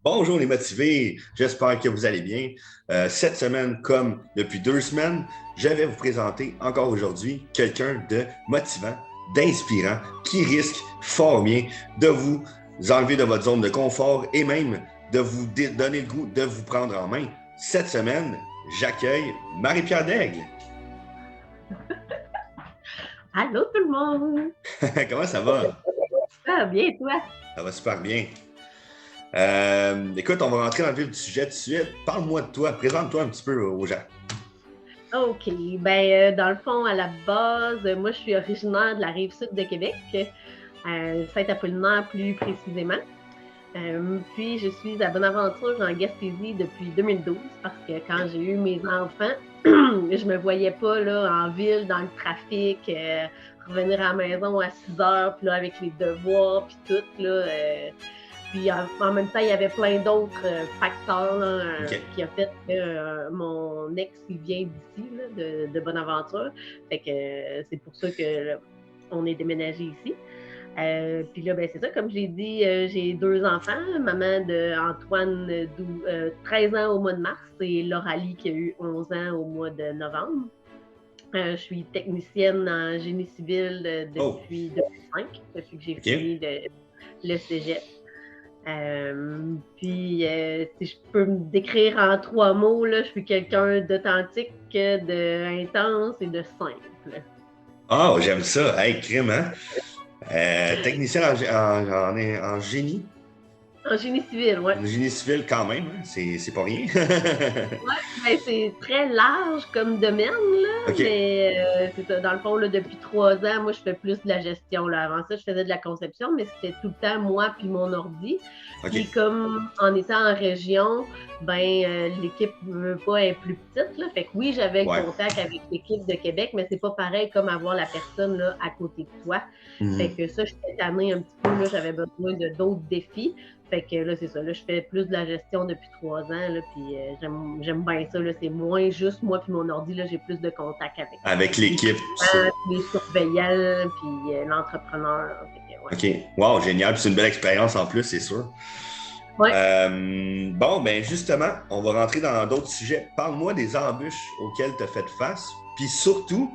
Bonjour les motivés, j'espère que vous allez bien. Cette semaine, comme depuis 2 semaines, je vais vous présenter encore aujourd'hui quelqu'un de motivant, d'inspirant, qui risque fort bien de vous enlever de votre zone de confort et même de vous donner le goût de vous prendre en main. Cette semaine, j'accueille Marie-Pierre Daigle. Allô tout le monde! Comment ça va? Ça va bien, toi? Ça va super bien. Écoute, on va rentrer dans le vif du sujet tout de suite. Parle-moi de toi, présente-toi un petit peu aux gens. OK. Dans le fond, à la base, moi, je suis originaire de la Rive-Sud de Québec, Saint-Apollinaire plus précisément. Puis, je suis à Bonaventure, en Gaspésie, depuis 2012, parce que quand j'ai eu mes enfants, je me voyais pas là, en ville, dans le trafic, revenir à la maison à 6 heures, puis là, avec les devoirs, puis tout, là. Puis en même temps, il y avait plein d'autres facteurs là, qui a fait que mon ex, il vient d'ici, là, de Bonaventure. Fait que c'est pour ça qu'on est déménagé ici. Puis là, c'est ça, comme j'ai dit, j'ai 2 enfants. Maman d'Antoine, 13 ans au mois de mars, et Lauralie qui a eu 11 ans au mois de novembre. Je suis technicienne en génie civil depuis 2005, depuis que j'ai fini le cégep. Puis, si je peux me décrire en 3 mots, là, je suis quelqu'un d'authentique, intense et de simple. Oh, j'aime ça. Hey, crime, hein? Technicien en génie. En génie civil, ouais. En génie civil, quand même, hein? C'est pas rien. Ouais, c'est très large comme domaine, là, OK. mais c'est ça. Dans le fond, là, depuis 3 ans, moi, je fais plus de la gestion. Là. Avant ça, je faisais de la conception, mais c'était tout le temps moi puis mon ordi. OK. Puis comme en étant en région, l'équipe ne veut pas être plus petite. Là. Fait que oui, j'avais contact avec l'équipe de Québec, mais c'est pas pareil comme avoir la personne là, à côté de toi. Fait que ça, j'étais tannée un petit peu. Là, j'avais besoin d'autres défis. Fait que là, c'est ça. Là, je fais plus de la gestion depuis 3 ans. Là, puis j'aime bien ça. Là, c'est moins juste moi puis mon ordi. Là, j'ai plus de contact avec l'équipe. Les surveillants puis l'entrepreneur. OK. Wow, génial. Puis c'est une belle expérience en plus, c'est sûr. Ouais. Bon, justement, on va rentrer dans d'autres sujets. Parle-moi des embûches auxquelles tu as fait face. Puis surtout,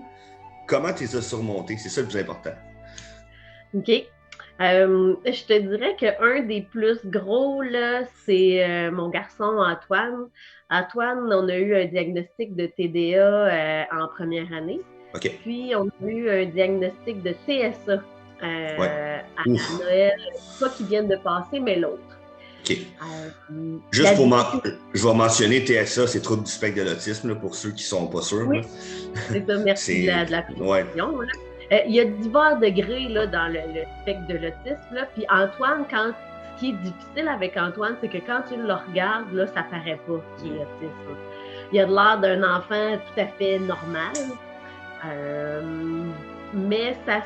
comment tu les as surmontées. C'est ça le plus important. OK. Je te dirais qu'un des plus gros, là, c'est mon garçon Antoine. Antoine, on a eu un diagnostic de TDA en première année. OK. Puis, on a eu un diagnostic de TSA à Noël. Pas qui viennent de passer, mais l'autre. OK. Juste je vais mentionner TSA, c'est trouble du spectre de l'autisme, là, pour ceux qui ne sont pas sûrs. Oui, c'est ça, merci de la précision. Ouais. Il y a divers degrés là, dans le spectre de l'autisme. Là. Puis Antoine, ce qui est difficile avec Antoine, c'est que quand tu le regardes, là, ça paraît pas qu'il est autiste. Il a l'air d'un enfant tout à fait normal. Mais ça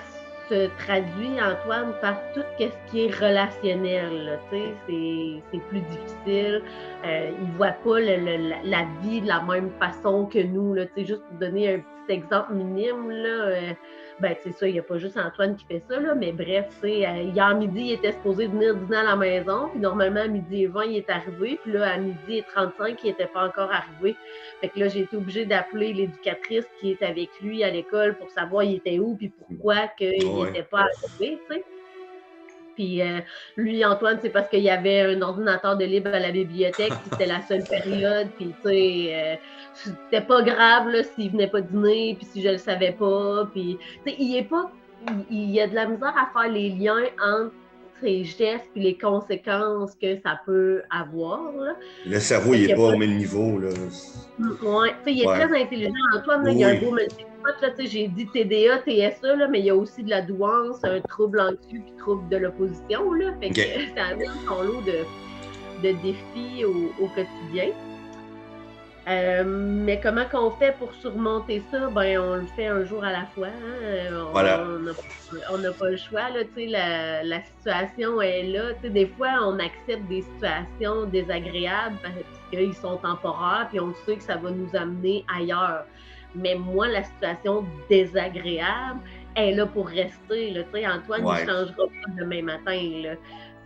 se traduit, Antoine, par tout ce qui est relationnel. C'est plus difficile. Il ne voit pas la vie de la même façon que nous. Là, juste pour donner un petit exemple minime, là, c'est ça, il n'y a pas juste Antoine qui fait ça, là, mais bref, hier midi, il était supposé venir dîner à la maison, puis normalement, à 12h20, il est arrivé, puis là, à 12h35, il n'était pas encore arrivé. Fait que là, j'ai été obligée d'appeler l'éducatrice qui est avec lui à l'école pour savoir il était où, puis pourquoi il n'était pas arrivé, tu sais. Puis lui, Antoine, c'est parce qu'il y avait un ordinateur de libre à la bibliothèque, puis c'était la seule période, puis tu sais, c'était pas grave là, s'il venait pas dîner, puis si je le savais pas, puis tu sais, il y a de la misère à faire les liens entre ses gestes puis les conséquences que ça peut avoir. Là. Le cerveau, il n'est pas au même niveau. Là. Oui, il est très intelligent. Antoine, là, il y a un beau multispot. J'ai dit TDA, TSA, là, mais il y a aussi de la douance, un trouble anxieux puis trouble de l'opposition. Là, fait que ça amène son lot de défis au quotidien. Mais comment qu'on fait pour surmonter ça? On le fait un jour à la fois. Hein? On n'a pas le choix. Là, la situation est là. Des fois, on accepte des situations désagréables parce qu'ils sont temporaires puis on sait que ça va nous amener ailleurs. Mais moi, la situation désagréable est là pour rester. Là. Antoine, il ne changera pas demain matin. Là.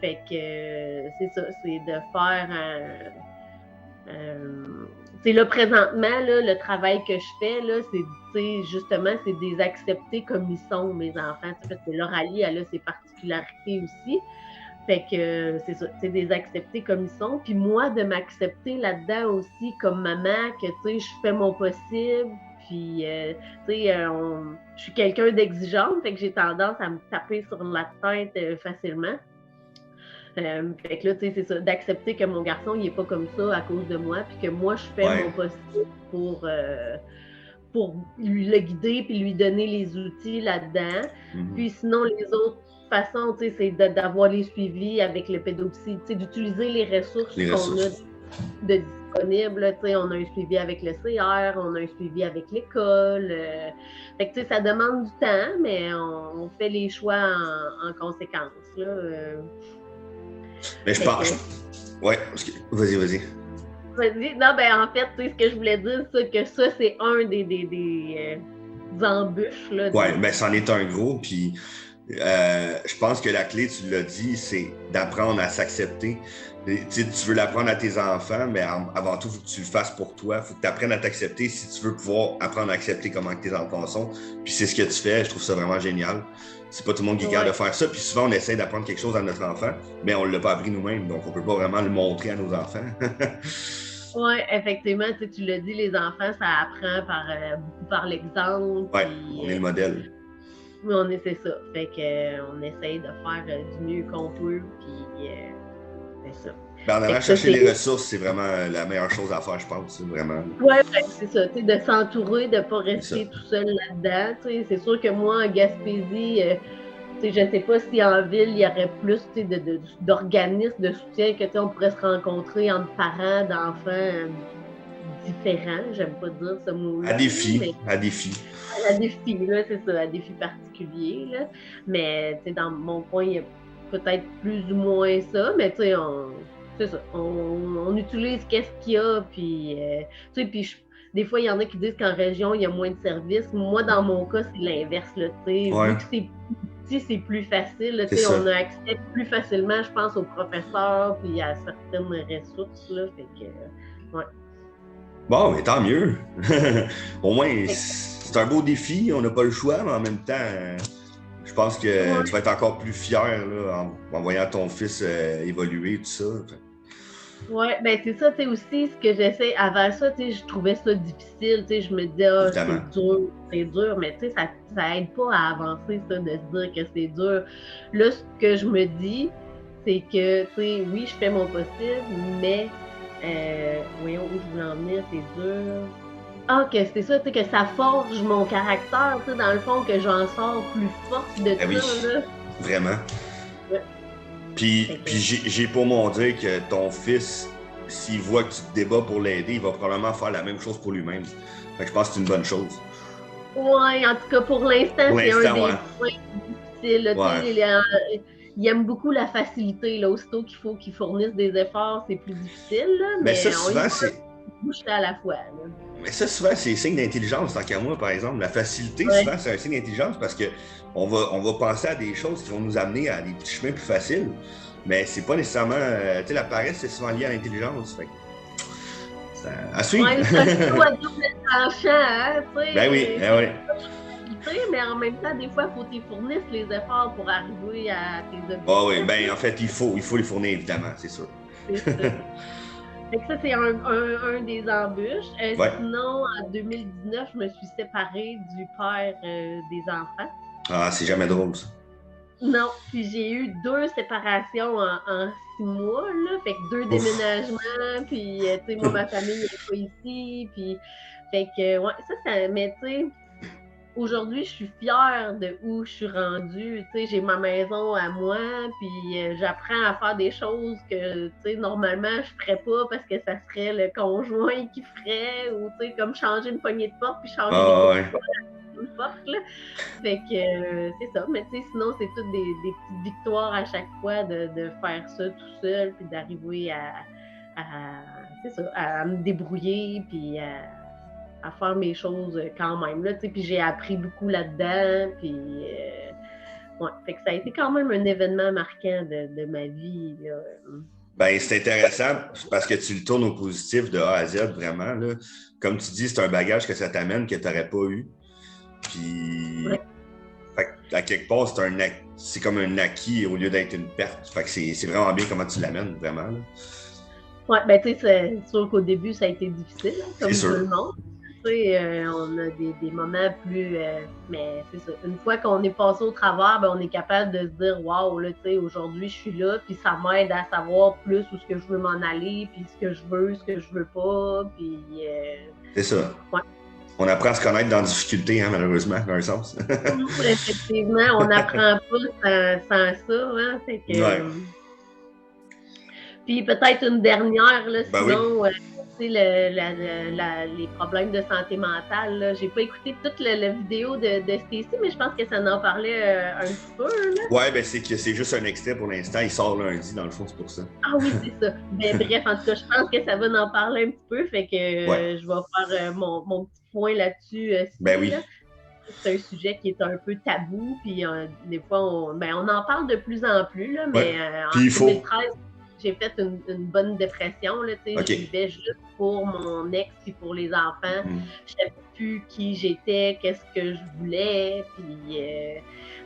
Fait que c'est ça, c'est de faire c'est là présentement, là, le travail que je fais, là, c'est justement, c'est de les accepter comme ils sont, mes enfants. Parce que Lauralie, elle a ses particularités aussi. Fait que c'est ça, c'est des accepter comme ils sont. Puis moi, de m'accepter là-dedans aussi comme maman, que je fais mon possible. Puis, je suis quelqu'un d'exigeante, fait que j'ai tendance à me taper sur la tête facilement. Fait que là, c'est ça, d'accepter que mon garçon, il est pas comme ça à cause de moi, puis que moi, je fais mon possible pour le guider, puis lui donner les outils là-dedans. Puis sinon, les autres façons, c'est d'avoir les suivis avec le pédopsie, d'utiliser les ressources qu'on a de disponibles. On a un suivi avec le CR, on a un suivi avec l'école. Fait que ça demande du temps, mais on fait les choix en conséquence. Là, mais je pense. Ouais, vas-y. Non, en fait, ce que je voulais dire, c'est que ça, c'est un des embûches. Là, ben c'en est un gros. Puis je pense que la clé, tu l'as dit, c'est d'apprendre à s'accepter. Tu veux l'apprendre à tes enfants, mais avant tout, il faut que tu le fasses pour toi. Il faut que tu apprennes à t'accepter si tu veux pouvoir apprendre à accepter comment tes enfants sont. Puis c'est ce que tu fais. Je trouve ça vraiment génial. C'est pas tout le monde qui est capable de faire ça. Puis souvent, on essaie d'apprendre quelque chose à notre enfant, mais on ne l'a pas appris nous-mêmes. Donc, on ne peut pas vraiment le montrer à nos enfants. Oui, effectivement. Tu l'as dit, les enfants, ça apprend beaucoup par l'exemple. Oui, on est le modèle. Oui, c'est ça. Fait qu'on essaye de faire du mieux qu'on peut. Puis c'est ça. Ben, en allant chercher les ressources, c'est vraiment la meilleure chose à faire, je pense, vraiment. Oui, c'est ça, de s'entourer, de ne pas rester tout seul là-dedans. C'est sûr que moi, en Gaspésie, je ne sais pas si en ville, il y aurait plus d'organismes de soutien que on pourrait se rencontrer entre parents d'enfants différents. J'aime pas dire ce mot-là. À défi. À défi, là, c'est ça, à défi particulier. Là. Mais dans mon coin, il y a peut-être plus ou moins ça, mais c'est ça, on utilise qu'est-ce qu'il y a, puis des fois, il y en a qui disent qu'en région, il y a moins de services. Moi, dans mon cas, c'est l'inverse, là, vu que c'est petit, c'est plus facile, là, on a accès plus facilement, je pense, aux professeurs, puis à certaines ressources, là, fait que, Bon, mais tant mieux! Au moins, c'est un beau défi, on n'a pas le choix, mais en même temps, je pense que tu vas être encore plus fier là, en voyant ton fils évoluer, tout ça. Oui, ben c'est ça, aussi, ce que j'essaie. Avant ça, je trouvais ça difficile, je me disais, c'est dur, mais ça aide pas à avancer, ça, de se dire que c'est dur. Là, ce que je me dis, c'est que, oui, je fais mon possible, mais, voyons où je voulais en venir, c'est dur. Ah, que c'est ça, que ça forge mon caractère, dans le fond, que j'en sors plus forte de ça, oui, là. Vraiment. Ouais. Puis j'ai pour mon dire que ton fils, s'il voit que tu te débats pour l'aider, il va probablement faire la même chose pour lui-même. Fait que je pense que c'est une bonne chose. Oui, en tout cas, pour l'instant, c'est un des points difficiles. Il aime beaucoup la facilité. Là. Aussitôt qu'il faut qu'il fournisse des efforts, c'est plus difficile. Là, mais ça, souvent, c'est boucher à la fois. Là. Mais ça, souvent, c'est signe d'intelligence, tant qu'à moi, par exemple. La facilité, souvent, c'est un signe d'intelligence parce qu'on va penser à des choses qui vont nous amener à des petits chemins plus faciles. Mais c'est pas nécessairement... la paresse, c'est souvent lié à l'intelligence. Fait à suivre. Oui, c'est un peu à double tranchant, hein, Ben oui. Mais en même temps, des fois, il faut que tu fournisses les efforts pour arriver à tes objectifs. Ah oui, ben en fait, il faut les fournir, évidemment, c'est sûr. C'est ça. Fait que ça, c'est un des embûches. Sinon, en 2019, je me suis séparée du père des enfants. Ah, c'est jamais drôle, ça. Non, puis j'ai eu 2 séparations en 6 mois, là. Fait que 2 déménagements, puis, moi, ma famille n'est pas ici, puis... Fait que, ça... Mais, tu sais, aujourd'hui, je suis fière de où je suis rendue. Tu sais, j'ai ma maison à moi, puis j'apprends à faire des choses que, tu sais, normalement, je ferais pas parce que ça serait le conjoint qui ferait, ou, tu sais, comme changer une poignée de porte, puis changer une porte, là. Fait que, c'est ça. Mais, tu sais, sinon, c'est toutes des petites victoires à chaque fois de faire ça tout seul, puis d'arriver à me débrouiller, puis à faire mes choses quand même. Là, puis j'ai appris beaucoup là-dedans. Puis, Ouais. Fait que ça a été quand même un événement marquant de ma vie, là. Ben, c'est intéressant parce que tu le tournes au positif de A à Z, vraiment. Là. Comme tu dis, c'est un bagage que ça t'amène que tu n'aurais pas eu. Puis, Ouais. fait que, à quelque part, c'est comme un acquis au lieu d'être une perte. Fait que c'est vraiment bien comment tu l'amènes, vraiment. Là. Ouais, ben tu sais, c'est sûr qu'au début, ça a été difficile, hein, C'est comme tout sûr. le monde. Tu sais, on a des moments plus... mais c'est ça. Une fois qu'on est passé au travers, ben, on est capable de se dire, waouh, là, tu sais, aujourd'hui, je suis là, puis ça m'aide à savoir plus où ce que je veux m'en aller, puis ce que je veux pas, puis... C'est ça. ouais. On apprend à se connaître dans la difficulté, hein, malheureusement, dans un sens. Effectivement, on n'apprend pas sans ça, hein, fait que... Ouais. Puis peut-être une dernière, là, Ben oui. sinon, tu sais, les problèmes de santé mentale, là. J'ai pas écouté toute la vidéo de Stacy, mais je pense que ça en parlait un petit peu, là. Ouais, ben c'est juste un extrait pour l'instant. Il sort lundi, dans le fond, c'est pour ça. Ah oui, c'est ça. Ben, bref, en tout cas, je pense que ça va en parler un petit peu, fait que Ouais. je vais faire mon petit point là-dessus. Ben oui. Là. C'est un sujet qui est un peu tabou, puis des fois, on en parle de plus en plus, là, mais Ouais. en Puis il faut. 2013, j'ai fait une bonne dépression. Là, OK. Je vivais juste pour mon ex et pour les enfants. Je ne savais plus qui j'étais, qu'est-ce que je voulais. Puis,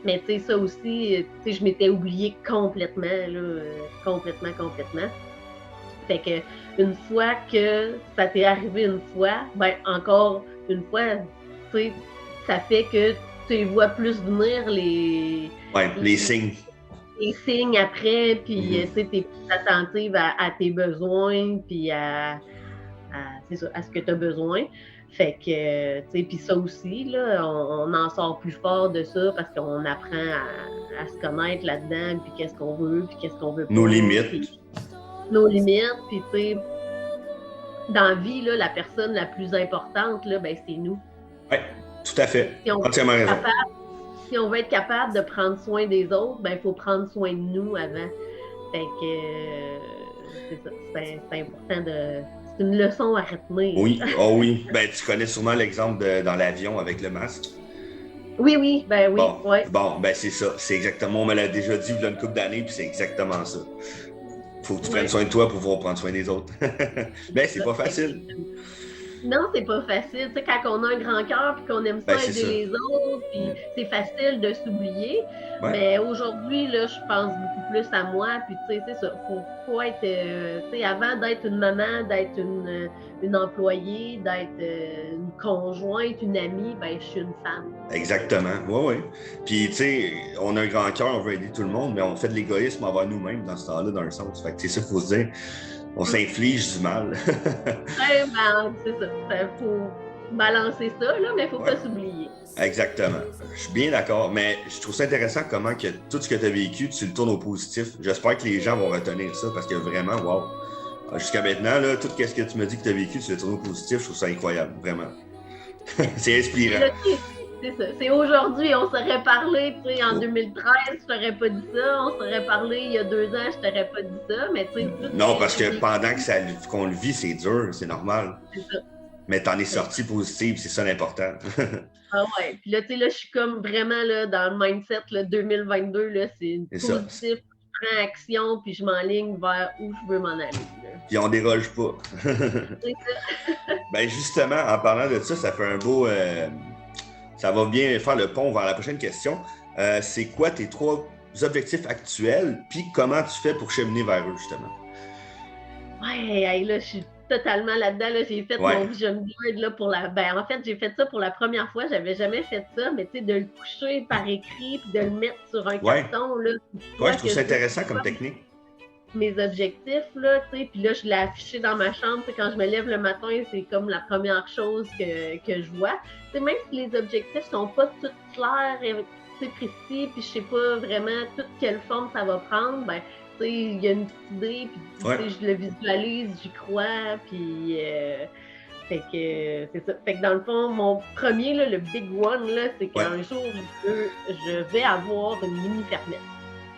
mais ça aussi, je m'étais oubliée complètement. Là, complètement. Fait que une fois que ça t'est arrivé une fois, ben encore une fois, ça fait que tu vois plus venir les signes. Les signes après, puis tu es plus attentive à tes besoins, puis à ce que tu as besoin. Fait que, tu sais, puis ça aussi, là, on en sort plus fort de ça parce qu'on apprend à se connaître là-dedans, puis qu'est-ce qu'on veut, puis qu'est-ce qu'on veut pas. Nos limites. Puis nos limites, puis tu sais, dans la vie, là, la personne la plus importante, là, ben, c'est nous. Oui, tout à fait. Entièrement raison. Si on veut être capable de prendre soin des autres, ben, il faut prendre soin de nous avant. Fait que c'est ça. C'est important de. C'est une leçon à retenir. Oui, oh oui. Ben, tu connais sûrement l'exemple dans l'avion avec le masque. Oui, ben oui. Bon, ouais. bon ben c'est ça. C'est exactement, on me l'a déjà dit il y a une couple d'années, puis c'est exactement ça. Faut que tu prennes soin de toi pour pouvoir prendre soin des autres. Ben, c'est pas facile. Non, c'est pas facile. Tu sais, quand on a un grand cœur puis qu'on aime ça aider les autres, puis c'est facile de s'oublier. Ouais. Mais aujourd'hui, là, je pense beaucoup plus à moi. Puis tu sais, c'est ça. Faut être, tu sais, avant d'être une maman, d'être une employée, d'être une conjointe, une amie, ben je suis une femme. Exactement. Oui. Puis tu sais, on a un grand cœur, on veut aider tout le monde, mais on fait de l'égoïsme envers nous-mêmes dans ce temps-là, dans un sens. Fait que c'est ça qu'il faut se dire. On s'inflige du mal. Ben, c'est ça. Il faut balancer ça, là, mais il ne faut pas s'oublier. Exactement. Je suis bien d'accord, mais je trouve ça intéressant comment que tout ce que tu as vécu, tu le tournes au positif. J'espère que les gens vont retenir ça parce que vraiment, wow. Jusqu'à maintenant, là, tout ce que tu m'as dit que tu as vécu, tu le tournes au positif, je trouve ça incroyable, vraiment. C'est inspirant. C'est ça. C'est aujourd'hui, on s'aurait parlé, tu sais, en 2013, je t'aurais pas dit ça. On s'aurait parlé il y a 2 ans, je t'aurais pas dit ça. Mais tu sais. Non, parce que pendant qu'on le vit, c'est dur, c'est normal. C'est ça. Mais t'en es sorti positive, c'est ça l'important. Ah ouais. Puis là, tu sais, là, je suis comme vraiment là, dans le mindset, là, 2022, là, c'est positif. Je prends action, puis je m'enligne vers où je veux m'en aller. Là. Puis on déroge pas. C'est ça. Ben justement, en parlant de ça, ça fait un beau... ça va bien faire le pont vers la prochaine question. C'est quoi tes 3 objectifs actuels, puis comment tu fais pour cheminer vers eux, justement? Ouais, là, je suis totalement là-dedans. Là. J'ai fait mon vision board là, pour la... Ben, en fait, j'ai fait ça pour la première fois. J'avais jamais fait ça, mais tu sais, de le coucher par écrit puis de le mettre sur un carton. Là, je trouve ça intéressant comme technique. Mes objectifs, là, tu sais, puis là, je l'ai affiché dans ma chambre. Quand je me lève le matin, c'est comme la première chose que je vois. Tu sais, même si les objectifs sont pas tout clairs et précis, puis je sais pas vraiment toute quelle forme ça va prendre, ben, tu sais, il y a une petite idée, puis je le visualise, j'y crois, puis fait que c'est ça. Fait que dans le fond, mon premier, là, le big one, là, c'est qu'un jour, je vais avoir une mini-fermette.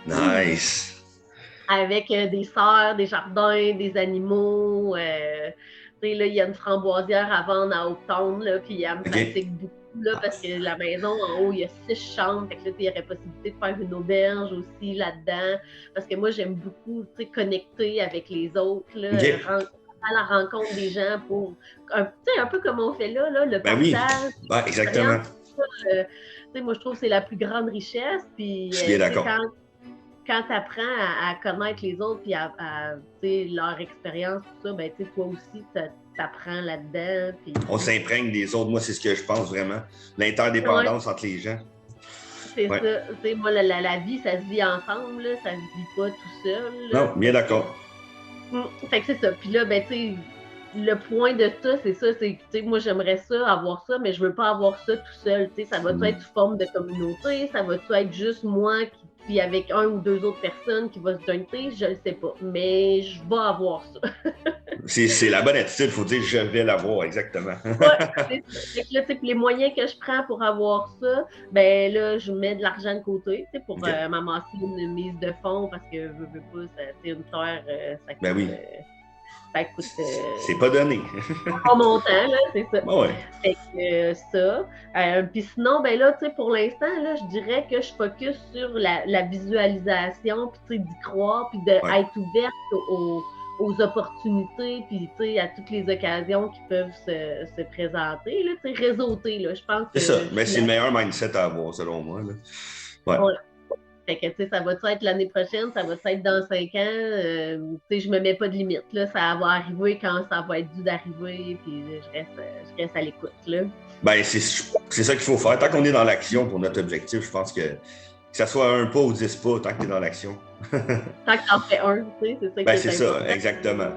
Nice! Avec des serres, des jardins, des animaux. Tu sais, là, il y a une framboisière à vendre à Uptown, là, puis elle me fatigue beaucoup. là, parce que la maison en haut, il y a 6 chambres. Fait que là, il y aurait possibilité de faire une auberge aussi là-dedans. Parce que moi, j'aime beaucoup connecter avec les autres, là, OK. à la rencontre des gens pour un peu comme on fait là, le Ben oui, partage, ouais, exactement. moi, je trouve que c'est la plus grande richesse. Puis, Je suis bien d'accord. quand tu apprends à connaître les autres puis à leur expérience, tout ça, ben, toi aussi, tu apprends là-dedans. Puis... On s'imprègne des autres. Moi, c'est ce que je pense vraiment. L'interdépendance entre les gens. C'est ça. Moi, la vie, ça se vit ensemble. Là, ça se vit pas tout seul. Là. Non, bien d'accord. Fait que c'est ça. Puis là, ben, tu sais, le point de ça, c'est ça. C'est que, moi, j'aimerais ça, avoir ça, mais je veux pas avoir ça tout seul. Ça va être sous forme de communauté? Ça va être juste moi puis avec un ou deux autres personnes qui vont se jointer? Je le sais pas. Mais je vais avoir ça. C'est la bonne attitude. Il faut dire je vais l'avoir, exactement. Ouais, c'est ça. Là, les moyens que je prends pour avoir ça, ben là, je mets de l'argent de côté pour m'amasser une mise de fonds parce que je veux pas, c'est une terre, ça coûte. Ben oui. Ça coûte. C'est pas donné. Pas montant, là, c'est ça. Ouais. Fait que ça. Puis sinon, ben là, pour l'instant, là, je dirais que je focus sur la visualisation, puis d'y croire, puis d'être ouverte aux opportunités, puis à toutes les occasions qui peuvent se présenter, là, réseauter, là, je pense que... C'est ça, mais c'est le meilleur mindset à avoir, selon moi. Là. Ouais. Fait que, ça va être l'année prochaine, ça va être dans 5 ans, je me mets pas de limite, là, ça va arriver quand ça va être dû d'arriver, puis je reste à l'écoute, là. Ben, c'est ça qu'il faut faire. Tant qu'on est dans l'action pour notre objectif, je pense que ça soit 1 pas ou 10 pas, tant que tu es dans l'action. Tant que t'en fais un, c'est ça qui ben, est c'est important. ça,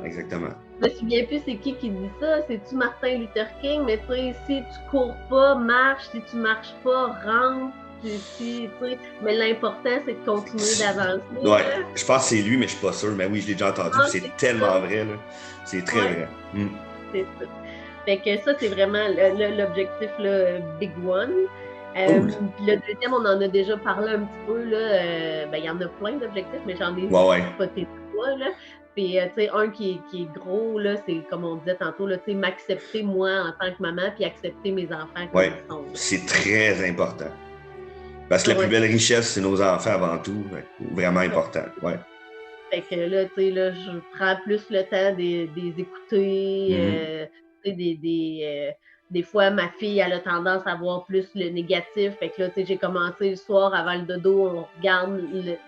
exactement. Je me souviens plus c'est qui dit ça, c'est-tu Martin Luther King, mais si tu cours pas, marche, si tu marches pas, rentre. Mais l'important, c'est de continuer d'avancer. Ouais, je pense que c'est lui, mais je suis pas sûr. Mais oui, je l'ai déjà entendu. C'est tellement vrai. Là. C'est très vrai. C'est ça. Fait que ça, c'est vraiment l'objectif Big One. Puis le deuxième, on en a déjà parlé un petit peu. Il y en a plein d'objectifs, mais j'en ai spoté 3. Là. Puis, un qui est gros, là, c'est comme on disait tantôt, là, m'accepter moi en tant que maman, puis accepter mes enfants comme ils sont. C'est très important. Parce que la plus belle richesse, c'est nos enfants avant tout. Vraiment important. Ouais. Fait que là, je prends plus le temps de les écouter. Des fois, ma fille, elle a tendance à voir plus le négatif. Fait que là, j'ai commencé le soir avant le dodo, on regarde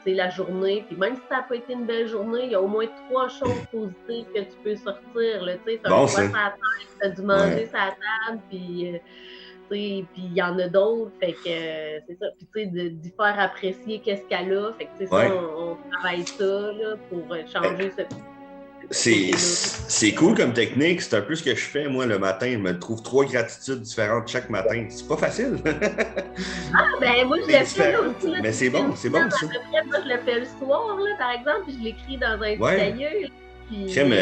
la journée. Puis même si ça n'a pas été une belle journée, il y a au moins 3 choses positives que tu peux sortir. Tu as un toit sur la table, tu as du manger sur la table, puis il y en a d'autres. Fait que c'est ça. Puis d'y faire apprécier qu'est-ce qu'elle a. Fait que ça, on travaille ça là, pour changer ce... C'est cool comme technique. C'est un peu ce que je fais, moi, le matin. Je me trouve 3 gratitudes différentes chaque matin. C'est pas facile. Moi, je le fais aussi. Mais c'est bon, ça. Moi, je le fais le soir, là, par exemple, puis je l'écris dans un petit cahier. J'aime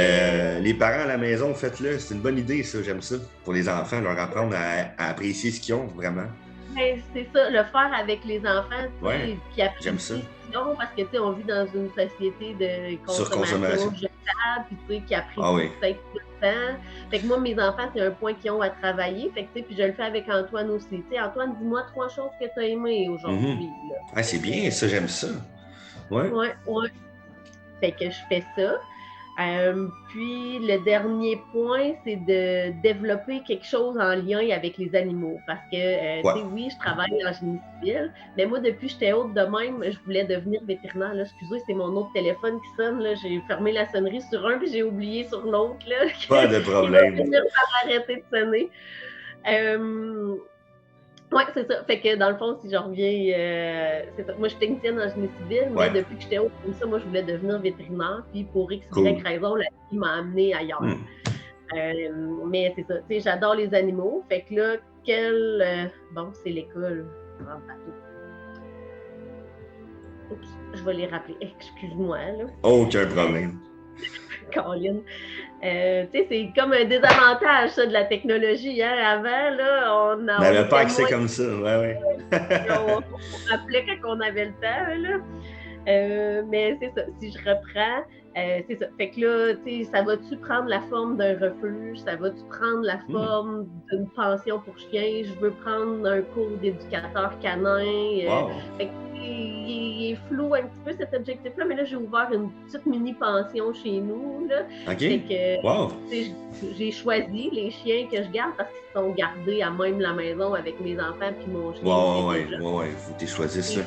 les parents à la maison, faites-le. C'est une bonne idée, ça. J'aime ça. Pour les enfants, leur apprendre à apprécier ce qu'ils ont, vraiment. C'est ça, le faire avec les enfants, qui apprécient ça. Parce que on vit dans une société de consommation jetable, puis qui apprécie peut-être tout le temps. Fait que moi, mes enfants, c'est un point qu'ils ont à travailler. Fait que puis je le fais avec Antoine aussi. Antoine, dis-moi 3 choses que tu as aimées aujourd'hui. C'est bien, ça, j'aime ça. Ouais. Fait que je fais ça. Puis le dernier point, c'est de développer quelque chose en lien avec les animaux. Parce que, oui, je travaille en génie civil, mais moi, depuis que j'étais haute de même, je voulais devenir vétérinaire. Là, excusez, c'est mon autre téléphone qui sonne. Là. J'ai fermé la sonnerie sur un, puis j'ai oublié sur l'autre. Pas de problème. Il va finir par arrêter de sonner. Oui, c'est ça. Fait que dans le fond, si je reviens, c'est ça. Moi, je suis technicienne en génie civil, mais depuis que j'étais haute comme ça, moi, je voulais devenir vétérinaire. Puis pour X, Y raison, la vie m'a amenée ailleurs. Mais c'est ça. Tu sais, j'adore les animaux. Fait que là, bon, c'est l'école. Oups, je vais les rappeler. Excuse-moi, là. Aucun problème. Caroline. C'est comme un désavantage, ça, de la technologie. Hein? Avant, là, on n'avait pas accès comme ça. On rappelait quand on avait le temps. Là. Mais c'est ça. Si je reprends, C'est ça. Fait que là, tu sais, ça va-tu prendre la forme d'un refuge? Ça va-tu prendre la forme d'une pension pour chiens? Je veux prendre un cours d'éducateur canin. Wow. Fait que, il est flou un petit peu cet objectif-là, mais là, j'ai ouvert une petite mini-pension chez nous. Là. OK. Fait que, Wow. j'ai choisi les chiens que je garde parce qu'ils sont gardés à même la maison avec mes enfants puis mon chien. Ouais, faut que tu choisisses ça.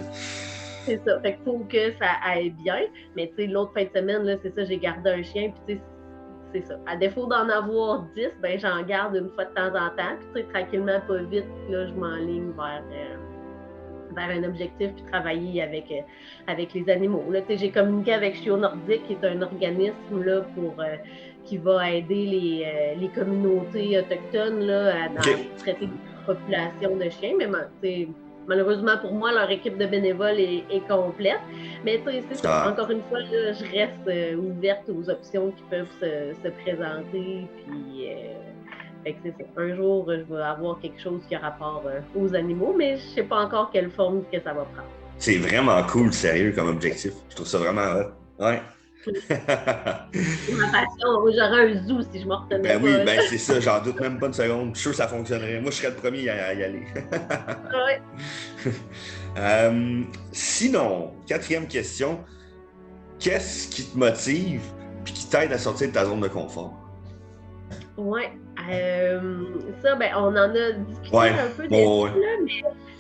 C'est ça. Fait qu'il faut que ça aille bien. Mais tu sais, l'autre fin de semaine, là, c'est ça, j'ai gardé un chien. Puis tu sais, c'est ça. À défaut d'en avoir 10, ben j'en garde une fois de temps en temps. Puis tu sais, tranquillement, pas vite, là, je m'enligne vers un objectif puis travailler avec les animaux. Là, tu sais, j'ai communiqué avec Chio Nordique, qui est un organisme là, qui va aider les communautés autochtones là, à traiter des populations de chiens. Mais malheureusement pour moi, leur équipe de bénévoles est complète. Mais c'est ça. Encore une fois, là, je reste ouverte aux options qui peuvent se présenter. Puis, fait que c'est ça. Un jour, je vais avoir quelque chose qui a rapport aux animaux, mais je ne sais pas encore quelle forme que ça va prendre. C'est vraiment cool, sérieux, comme objectif. Je trouve ça vraiment hot. Ouais. C'est ma passion. J'aurais un zoo si je m'en retenais pas. Oui, c'est ça. J'en doute même pas une seconde. Je suis sûr que ça fonctionnerait. Moi, je serais le premier à y aller. Ouais. Sinon, 4e question. Qu'est-ce qui te motive et qui t'aide à sortir de ta zone de confort? Oui. Ça, on en a discuté un peu déjà,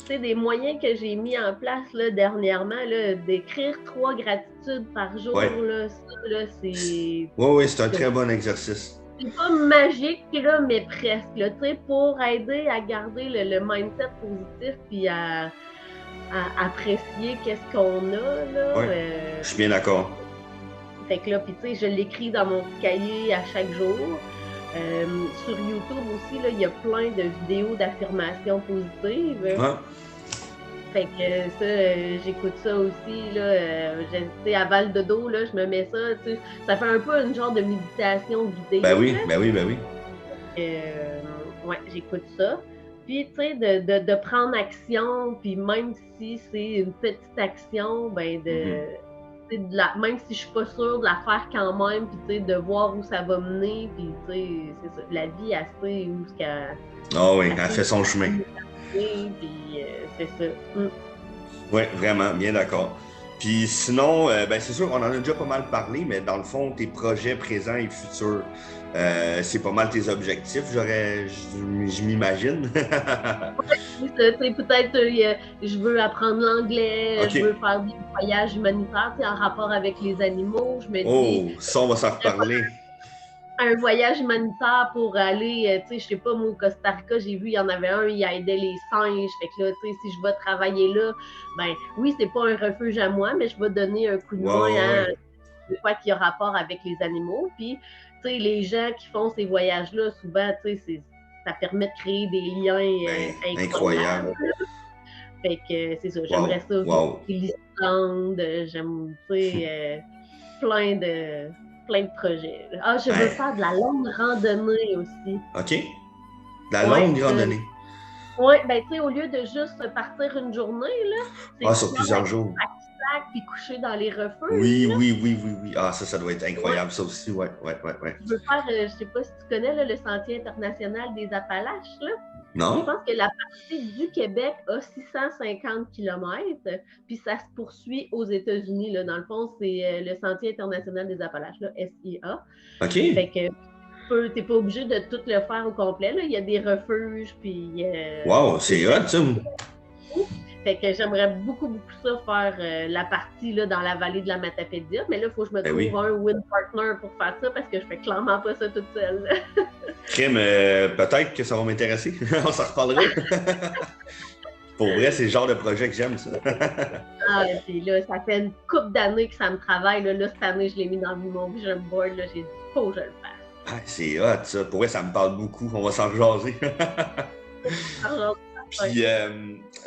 mais des moyens que j'ai mis en place là, dernièrement, là, d'écrire 3 gratitudes par jour, là, ça, là, c'est... Oui, c'est un très bon exercice. C'est pas magique, là, mais presque, là, pour aider à garder le mindset positif puis à apprécier qu'est-ce qu'on a, là. Je suis bien d'accord. Fait que là, puis je l'écris dans mon cahier à chaque jour. Sur YouTube aussi, là, il y a plein de vidéos d'affirmations positives. Fait que ça, j'écoute ça aussi. Là, à Val de dos, là, je me mets ça. Ça fait un peu une genre de méditation guidée. Ben oui. J'écoute ça. Puis, de prendre action, puis même si c'est une petite action, même si je suis pas sûre de la faire quand même, puis de voir où ça va mener, puis c'est ça, la vie elle sait où ce qu'elle... elle fait son chemin. Puis c'est ça. Oui, vraiment, bien d'accord. Puis sinon, c'est sûr, on en a déjà pas mal parlé, mais dans le fond, tes projets présents et futurs, c'est pas mal tes objectifs, je m'imagine. Peut-être je veux apprendre l'anglais, je veux faire des voyages humanitaires en rapport avec les animaux. Je me dis, ça, on va s'en reparler. Un voyage humanitaire pour aller, je sais pas, moi, au Costa Rica, j'ai vu, il y en avait un, il aidait les singes. Fait que là, si je vais travailler là, oui, c'est pas un refuge à moi, mais je vais donner un coup de main à quoi qui a rapport avec les animaux. Puis, les gens qui font ces voyages-là, souvent, ça permet de créer des liens incroyables. Fait que c'est ça, j'aimerais ça. L'Islande, j'aime, plein de projets. Je veux faire de la longue randonnée aussi. OK. De la longue randonnée. Oui, au lieu de juste partir une journée, là. Sur plusieurs jours. Puis coucher dans les refuges. Oui. Ça doit être incroyable, ça aussi, ouais. Je veux faire, je sais pas si tu connais, là, le Sentier international des Appalaches, là. Non? Je pense que la partie du Québec a 650 km, puis ça se poursuit aux États-Unis, là. Dans le fond, c'est le Sentier international des Appalaches, là, SIA. OK. Fait que t'es pas obligé de tout le faire au complet, là. Il y a des refuges, puis... c'est hot, ça! Fait que j'aimerais beaucoup ça faire la partie là, dans la vallée de la Matapédia, mais là, il faut que je me trouve un win partner pour faire ça parce que je fais clairement pas ça toute seule. Crème, peut-être que ça va m'intéresser. On s'en reparlera. Pour vrai, c'est le genre de projet que j'aime, ça. Puis là, ça fait une couple d'années que ça me travaille. Là, cette année, je l'ai mis dans mon vision board. Là, j'ai dit, faut que je le fasse. C'est hot, ça. Pour vrai, ça me parle beaucoup. On va s'en jaser. Puis,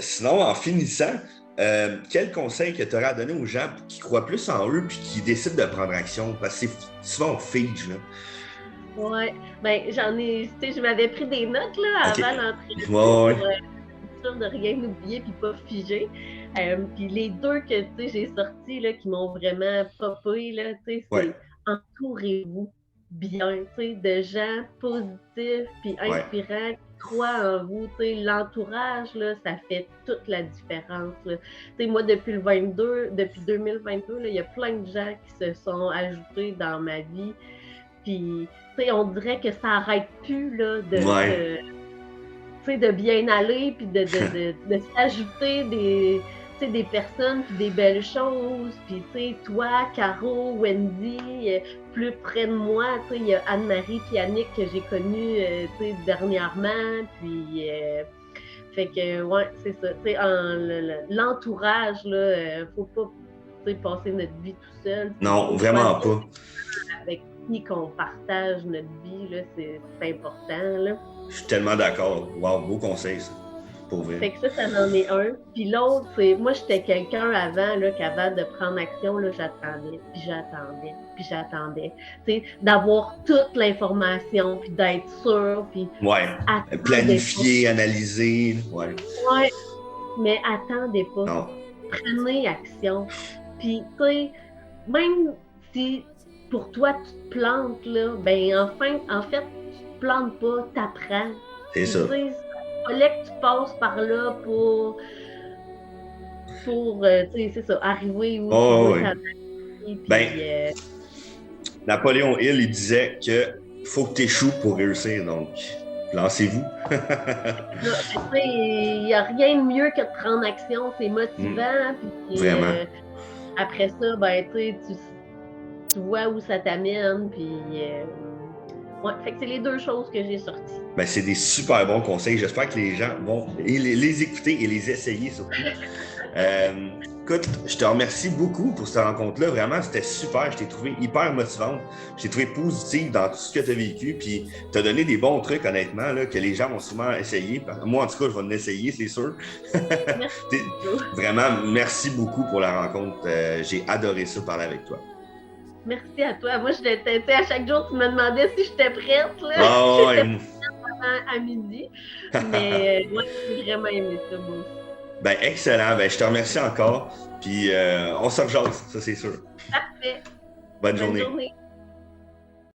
sinon, en finissant, quel conseil que tu aurais à donner aux gens qui croient plus en eux puis qui décident de prendre action? Parce que c'est souvent on fige, là. Oui, j'en ai, je m'avais pris des notes là, avant l'entrée pour être sûre de rien oublier puis pas figer. Puis les 2 que j'ai sortis là, qui m'ont vraiment popé, là, c'est entourez-vous bien, tu sais, de gens positifs puis inspirants qui croient en vous, tu sais, l'entourage, là, ça fait toute la différence, là. Tu sais, moi, depuis 2022, là, il y a plein de gens qui se sont ajoutés dans ma vie, puis, tu sais, on dirait que ça arrête plus, là, de bien aller, puis de s'ajouter des personnes, puis des belles choses. Puis, tu sais, toi, Caro, Wendy, plus près de moi, tu sais, il y a Anne-Marie puis Annick que j'ai connues, tu sais, dernièrement. Puis, fait que, ouais, c'est ça. Tu sais, l'entourage, là, faut pas, tu sais, passer notre vie tout seul. Non, vraiment pas. Avec qui qu'on partage notre vie, là, c'est important, là. Je suis tellement d'accord. Wow, beau conseil, ça. Pour vrai. Fait que ça en est un. Puis l'autre, c'est... Moi, j'étais quelqu'un avant, là, qu'avant de prendre action, là, j'attendais, puis j'attendais, puis j'attendais. Tu sais, d'avoir toute l'information, puis d'être sûr, puis... Ouais, planifier, analyser, ouais. Ouais, mais attendez pas. Non. Prenez action. Puis, tu sais, même si pour toi, tu te plantes, là, ben en fait, tu te plantes pas, t'apprends. C'est ça. Il fallait que tu passes par là pour tu sais, c'est ça, arriver où tu veux t'attaquer. Ben, Napoléon Hill, il disait que faut que tu échoues pour réussir, donc lancez-vous. Il n'y a rien de mieux que de prendre action, c'est motivant. Puis, vraiment. Après ça, ben, tu vois où ça t'amène, puis ouais, fait que c'est les deux choses que j'ai sorties. Ben, c'est des super bons conseils. J'espère que les gens vont les écouter et les essayer surtout. Écoute, je te remercie beaucoup pour cette rencontre-là. Vraiment, c'était super. Je t'ai trouvé hyper motivante. Je t'ai trouvé positive dans tout ce que tu as vécu. Puis, tu as donné des bons trucs, honnêtement, là, que les gens vont souvent essayer. Moi, en tout cas, je vais l'essayer, c'est sûr. Vraiment, merci beaucoup pour la rencontre. J'ai adoré ça, parler avec toi. Merci à toi. Moi, à chaque jour, tu me demandais si j'étais prête. Là. Oh, j'étais prête à midi. Mais moi, j'ai vraiment aimé ça, moi aussi. Ben, excellent. Ben, je te remercie encore. Puis, on se rejase, ça, c'est sûr. Parfait. Bonne journée.